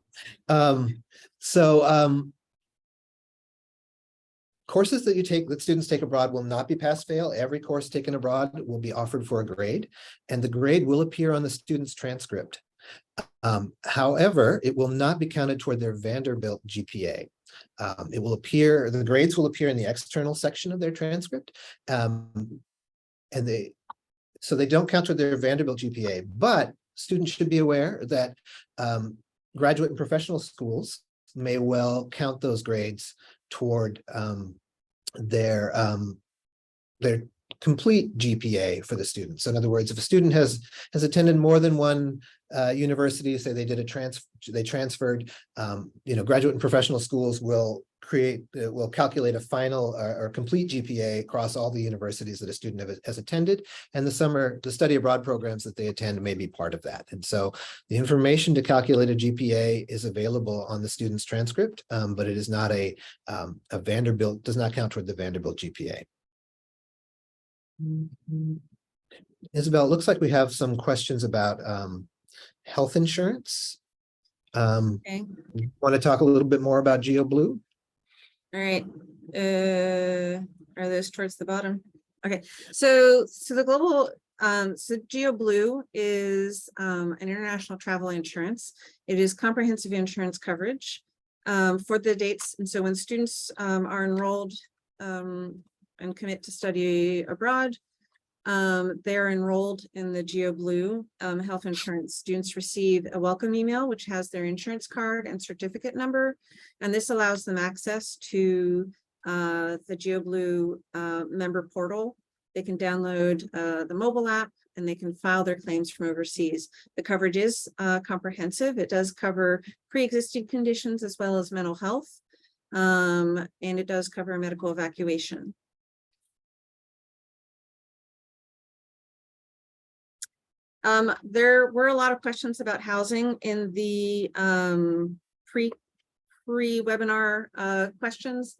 Courses that students take abroad will not be pass fail. Every course taken abroad will be offered for a grade, and the grade will appear on the student's transcript. However, it will not be counted toward their Vanderbilt GPA. The grades will appear in the external section of their transcript, so they don't count toward their Vanderbilt GPA, but students should be aware that graduate and professional schools may well count those grades toward their complete GPA for the students. So in other words, if a student has attended more than one university, say they did they transferred, graduate and professional schools will calculate a final or complete GPA across all the universities that a student has attended, and the study abroad programs that they attend may be part of that. And so the information to calculate a GPA is available on the student's transcript, but it is not a Vanderbilt, does not count toward the Vanderbilt GPA. Isabel, it looks like we have some questions about health insurance. Okay, Want to talk a little bit more about GeoBlue? all right. Are those towards the bottom? Okay, so the global, so GeoBlue is an international travel insurance. It is comprehensive insurance coverage for the dates. And so when students are enrolled and commit to study abroad, they're enrolled in the GeoBlue health insurance. Students receive a welcome email, which has their insurance card and certificate number. And this allows them access to the GeoBlue member portal. They can download the mobile app and they can file their claims from overseas. The coverage is comprehensive. It does cover pre-existing conditions as well as mental health. And it does cover medical evacuation. There were a lot of questions about housing in the pre-webinar questions.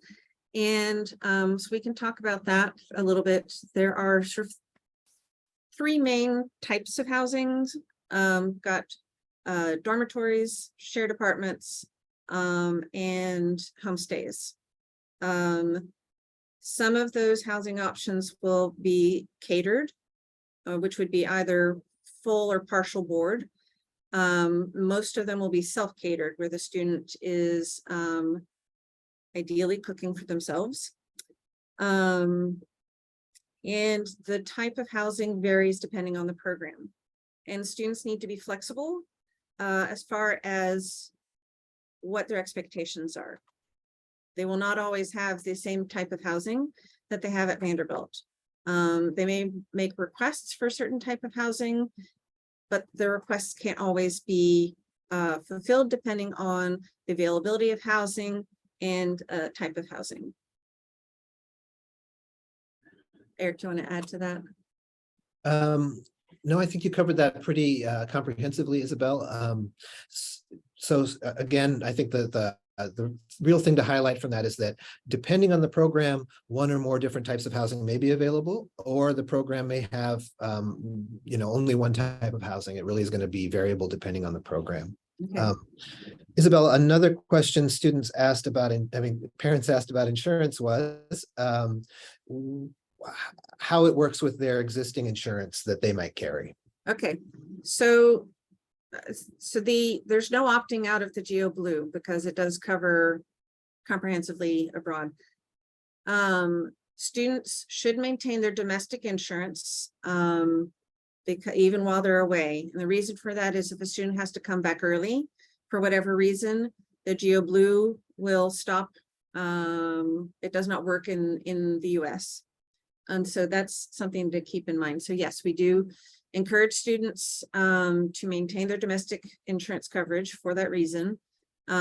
And so we can talk about that a little bit. There are sort of three main types of housings. Got dormitories, shared apartments, and homestays. Some of those housing options will be catered, which would be either full or partial board. Most of them will be self-catered, where the student is ideally cooking for themselves. And the type of housing varies depending on the program. And students need to be flexible as far as what their expectations are. They will not always have the same type of housing that they have at Vanderbilt. They may make requests for a certain type of housing, but the requests can't always be fulfilled depending on the availability of housing and type of housing. Eric, do you want to add to that? No, I think you covered that pretty comprehensively, Isabel. So again, I think that the real thing to highlight from that is that depending on the program, one or more different types of housing may be available, or the program may have only one type of housing. It really is going to be variable depending on the program. Okay. Isabel, another question students asked about, parents asked about insurance was how it works with their existing insurance that they might carry. Okay, so there's no opting out of the GeoBlue because it does cover comprehensively abroad. Students should maintain their domestic insurance because even while they're away. And the reason for that is if a student has to come back early for whatever reason, the GeoBlue will stop. It does not work in the US. And so that's something to keep in mind. So yes, we do encourage students to maintain their domestic insurance coverage for that reason. They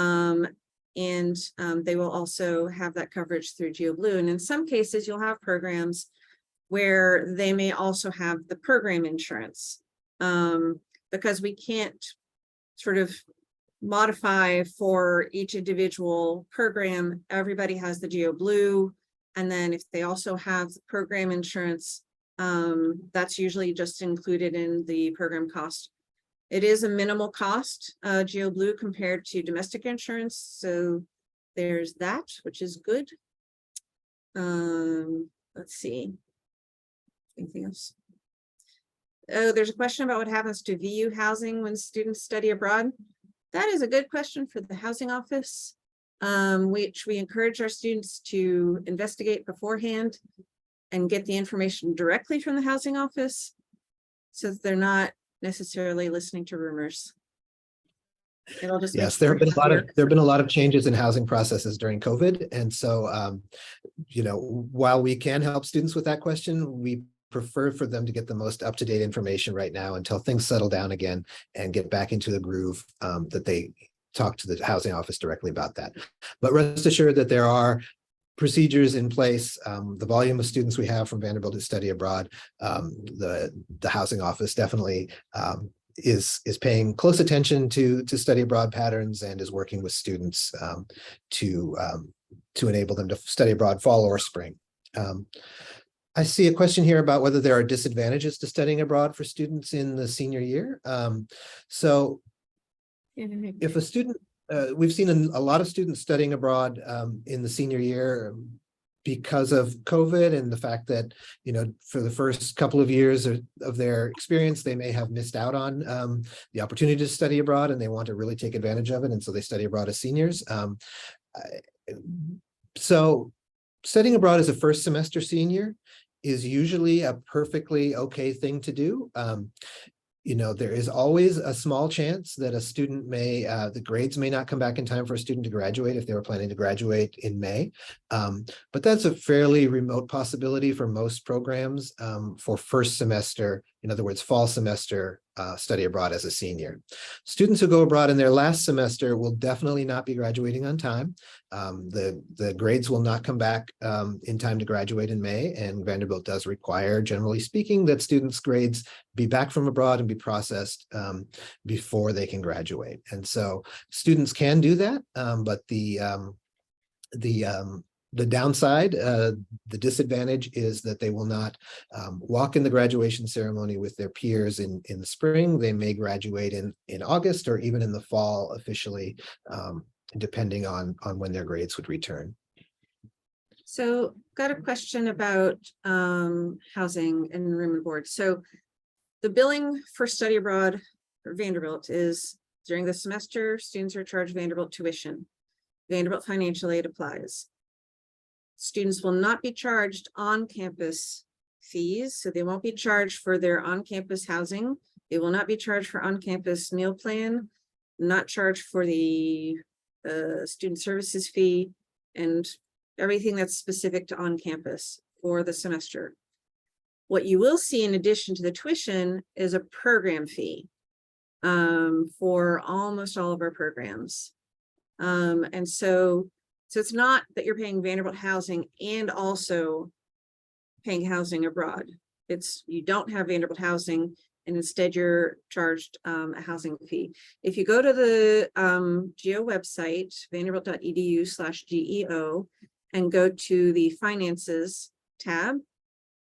will also have that coverage through GeoBlue. And in some cases, you'll have programs where they may also have the program insurance because we can't sort of modify for each individual program. Everybody has the GeoBlue. And then if they also have the program insurance, that's usually just included in the program cost. It is a minimal cost, GeoBlue compared to domestic insurance. So there's that, which is good. Let's see. Anything else? Oh, there's a question about what happens to VU housing when students study abroad. That is a good question for the housing office, which we encourage our students to investigate beforehand and get the information directly from the housing office so that they're not necessarily listening to rumors. It'll just yes, there have been a lot of changes in housing processes during COVID. And so, while we can help students with that question, we prefer for them to get the most up-to-date information right now until things settle down again and get back into the groove that they talk to the housing office directly about that. But rest assured that there are procedures in place. The volume of students we have from Vanderbilt to study abroad, the housing office definitely is paying close attention to study abroad patterns and is working with students to enable them to study abroad fall or spring. I see a question here about whether there are disadvantages to studying abroad for students in the senior year. So if a student, we've seen a lot of students studying abroad in the senior year because of COVID and the fact that, for the first couple of years of their experience, they may have missed out on the opportunity to study abroad, and they want to really take advantage of it. And so they study abroad as seniors. So studying abroad as a first semester senior is usually a perfectly okay thing to do. There is always a small chance that a student the grades may not come back in time for a student to graduate if they were planning to graduate in May. But that's a fairly remote possibility for most programs for first semester, in other words, fall semester study abroad as a senior. Students who go abroad in their last semester will definitely not be graduating on time. The grades will not come back in time to graduate in May, and Vanderbilt does require, generally speaking, that students' grades be back from abroad and be processed before they can graduate. And so students can do that, but the downside, the disadvantage is that they will not walk in the graduation ceremony with their peers in the spring. They may graduate in August or even in the fall officially, depending on when their grades would return. So got a question about housing and room and board. So the billing for study abroad for Vanderbilt is during the semester, students are charged Vanderbilt tuition. Vanderbilt financial aid applies. Students will not be charged on-campus fees, so they won't be charged for their on-campus housing. They will not be charged for on-campus meal plan, not charged for the student services fee, and everything that's specific to on-campus for the semester. What you will see in addition to the tuition is a program fee for almost all of our programs. And so it's not that you're paying Vanderbilt housing and also paying housing abroad. It's you don't have Vanderbilt housing and instead you're charged a housing fee. If you go to the GEO website, vanderbilt.edu/GEO, and go to the finances tab,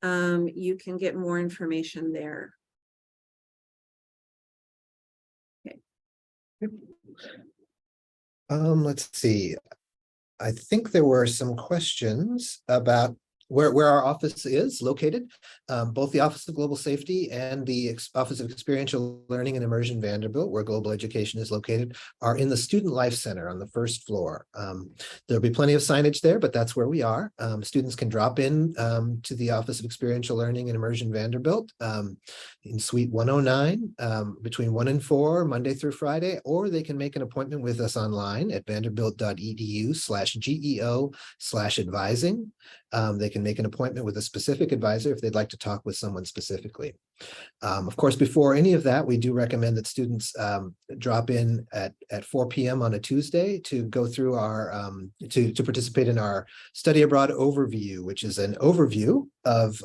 you can get more information there. Okay. Let's see. I think there were some questions about where our office is located. Both the Office of Global Safety and the Office of Experiential Learning and Immersion Vanderbilt, where global education is located, are in the Student Life Center on the first floor. There'll be plenty of signage there, but that's where we are. Students can drop in to the Office of Experiential Learning and Immersion Vanderbilt in Suite 109 between 1 and 4, Monday through Friday, or they can make an appointment with us online at vanderbilt.edu/GEO/advising. They can make an appointment with a specific advisor if they'd like to talk with someone specifically. Of course, before any of that, we do recommend that students drop in at 4 p.m. on a Tuesday to go through our, to participate in our study abroad overview, which is an overview of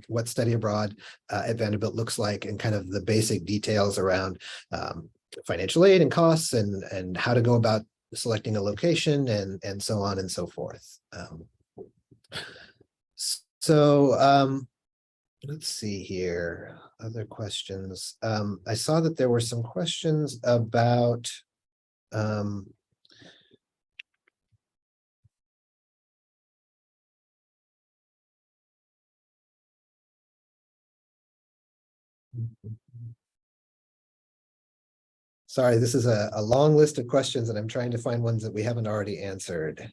what study abroad at Vanderbilt looks like and kind of the basic details around financial aid and costs and how to go about selecting a location and so on and so forth. Let's see here, other questions. I saw that there were some questions about sorry, this is a long list of questions and I'm trying to find ones that we haven't already answered.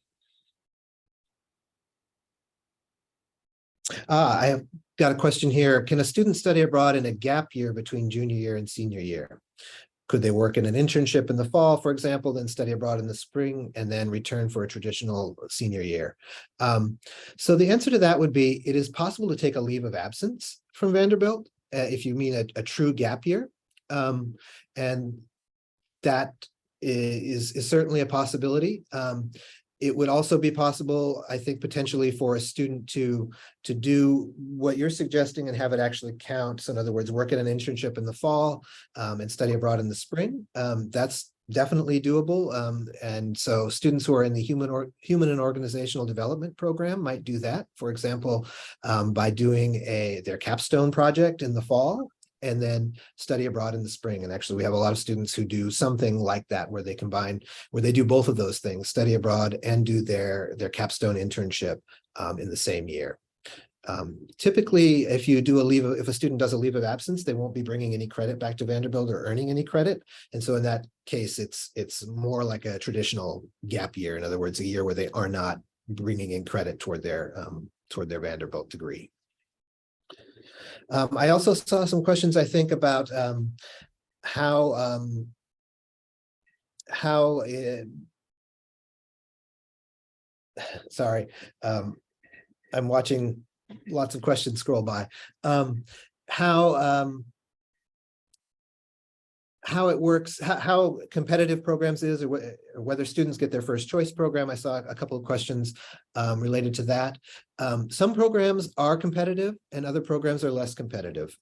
I have got a question here. Can a student study abroad in a gap year between junior year and senior year? Could they work in an internship in the fall, for example, then study abroad in the spring and then return for a traditional senior year? So the answer to that would be, it is possible to take a leave of absence from Vanderbilt if you mean a true gap year. And that is certainly a possibility. It would also be possible, I think, potentially for a student to do what you're suggesting and have it actually count. So in other words, work at an internship in the fall and study abroad in the spring. That's definitely doable. And so students who are in the human and organizational development program might do that, for example, by doing their capstone project in the fall and then study abroad in the spring. And actually, we have a lot of students who do something like that, where they do both of those things, study abroad and do their capstone internship in the same year. Typically, if a student does a leave of absence, they won't be bringing any credit back to Vanderbilt or earning any credit. And so in that case, it's more like a traditional gap year. In other words, a year where they are not bringing in credit toward their Vanderbilt degree. I also saw some questions, I think, about sorry, I'm watching lots of questions scroll by. How it works, how competitive programs is, or whether students get their first choice program. I saw a couple of questions related to that. Some programs are competitive and other programs are less competitive.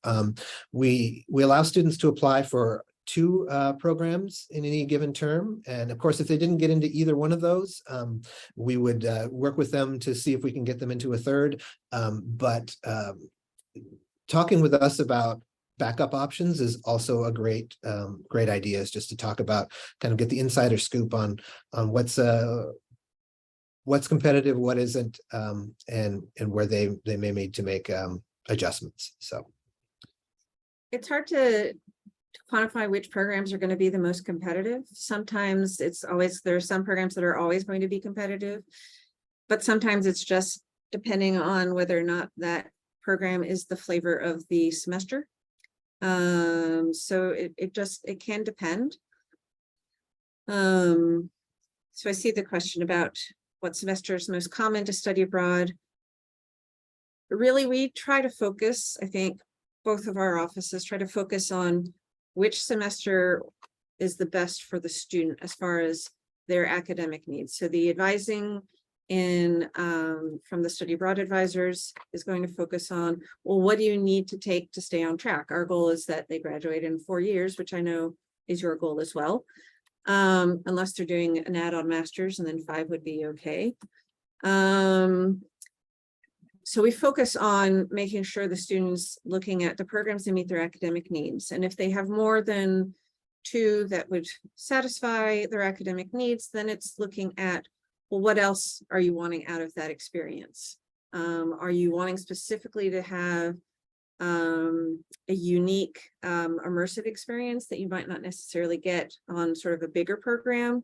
We allow students to apply for 2 programs in any given term. And of course, if they didn't get into either one of those, we would work with them to see if we can get them into a third. But talking with us about backup options is also a great idea, is just to talk about, kind of get the insider scoop on what's competitive, what isn't, and where they may need to make adjustments. So It's hard to quantify which programs are going to be the most competitive. Sometimes there are some programs that are always going to be competitive, but sometimes it's just depending on whether or not that program is the flavor of the semester. So it can depend. So I see the question about what semester is most common to study abroad. Really, we try to focus, I think both of our offices try to focus on which semester is the best for the student as far as their academic needs. So the advising from the study abroad advisors is going to focus on, well, what do you need to take to stay on track? Our goal is that they graduate in 4 years, which I know is your goal as well. Unless they're doing an add-on master's, and then 5 would be okay. So we focus on making sure the students looking at the programs that meet their academic needs. And if they have more than 2 that would satisfy their academic needs, then it's looking at, well, what else are you wanting out of that experience? Are you wanting specifically to have a unique immersive experience that you might not necessarily get on sort of a bigger program?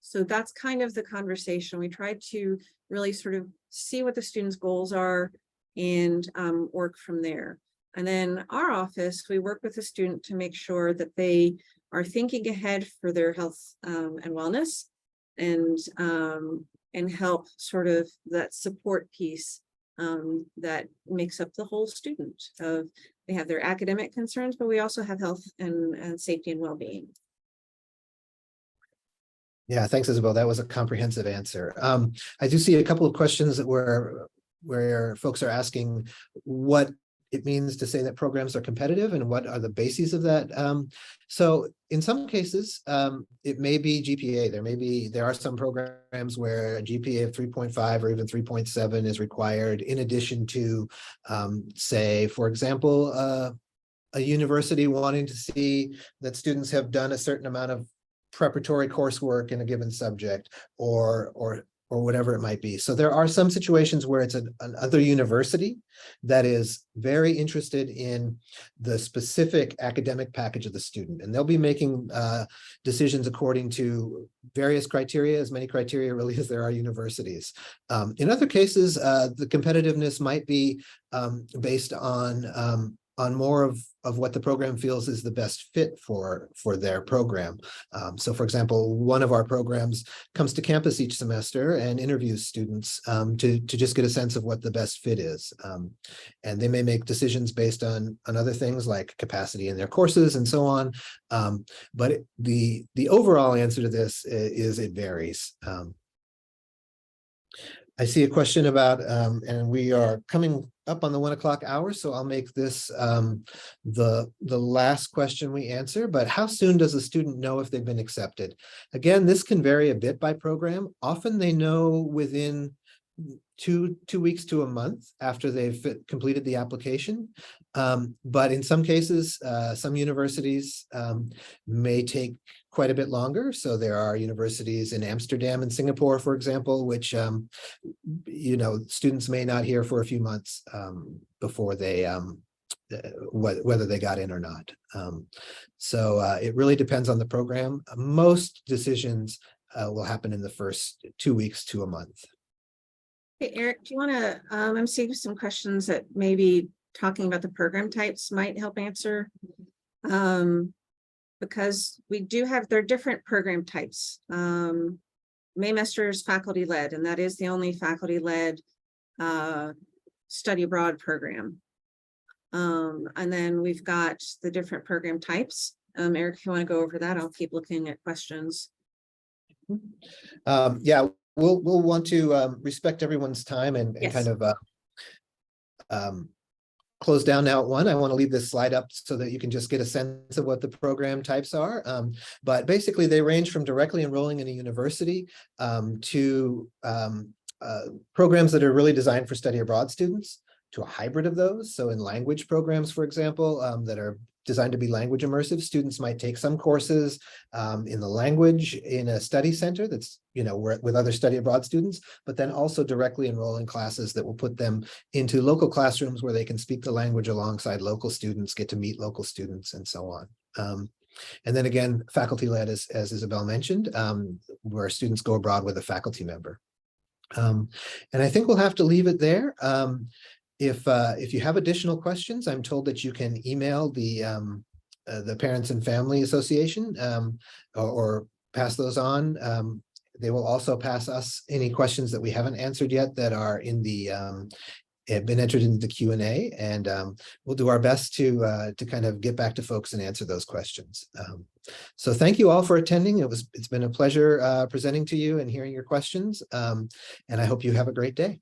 So that's kind of the conversation. We try to really sort of see what the students' goals are and work from there. And then our office, we work with the student to make sure that they are thinking ahead for their health and wellness, and help sort of that support piece that makes up the whole student. They have their academic concerns, but we also have health and safety and well-being. yeah, thanks, Isabel. That was a comprehensive answer. I do see a couple of questions that where folks are asking what it means to say that programs are competitive and what are the bases of that. So in some cases, it may be GPA. There are some programs where a GPA of 3.5 or even 3.7 is required, in addition to, say, for example, a university wanting to see that students have done a certain amount of preparatory coursework in a given subject, or whatever it might be. So there are some situations where it's another university that is very interested in the specific academic package of the student, and they'll be making decisions according to various criteria, as many criteria really as there are universities. In other cases, the competitiveness might be based on more of what the program feels is the best fit for their program. So for example, one of our programs comes to campus each semester and interviews students to just get a sense of what the best fit is. And they may make decisions based on other things like capacity in their courses and so on. But the overall answer to this is it varies. I see a question about, and we are coming up on the 1 o'clock hour, so I'll make this the last question we answer. But how soon does a student know if they've been accepted? Again, this can vary a bit by program. Often they know within two weeks to a month after they've completed the application. But in some cases, some universities may take quite a bit longer. So there are universities in Amsterdam and Singapore, for example, which students may not hear for a few months before they whether they got in or not. So it really depends on the program. Most decisions will happen in the first 2 weeks to a month. Hey, Eric, do you want to, I'm seeing some questions that maybe talking about the program types might help answer. Because we do have, there are different program types. Maymester is faculty led, and that is the only faculty led study abroad program. And then we've got the different program types. Eric, if you want to go over that, I'll keep looking at questions. Yeah, we'll want to respect everyone's time and Yes. kind of close down now at 1. I want to leave this slide up so that you can just get a sense of what the program types are. But basically they range from directly enrolling in a university to programs that are really designed for study abroad students, to a hybrid of those. So in language programs, for example, that are designed to be language immersive, students might take some courses in the language in a study center that's, with other study abroad students, but then also directly enroll in classes that will put them into local classrooms where they can speak the language alongside local students, get to meet local students, and so on. And then again, faculty led, as Isabel mentioned, where students go abroad with a faculty member. And I think we'll have to leave it there. If you have additional questions, I'm told that you can email the Parents and Family Association or pass those on. They will also pass us any questions that we haven't answered yet that are in the have been entered into the Q&A, and we'll do our best to kind of get back to folks and answer those questions. So thank you all for attending. It's been a pleasure presenting to you and hearing your questions, and I hope you have a great day.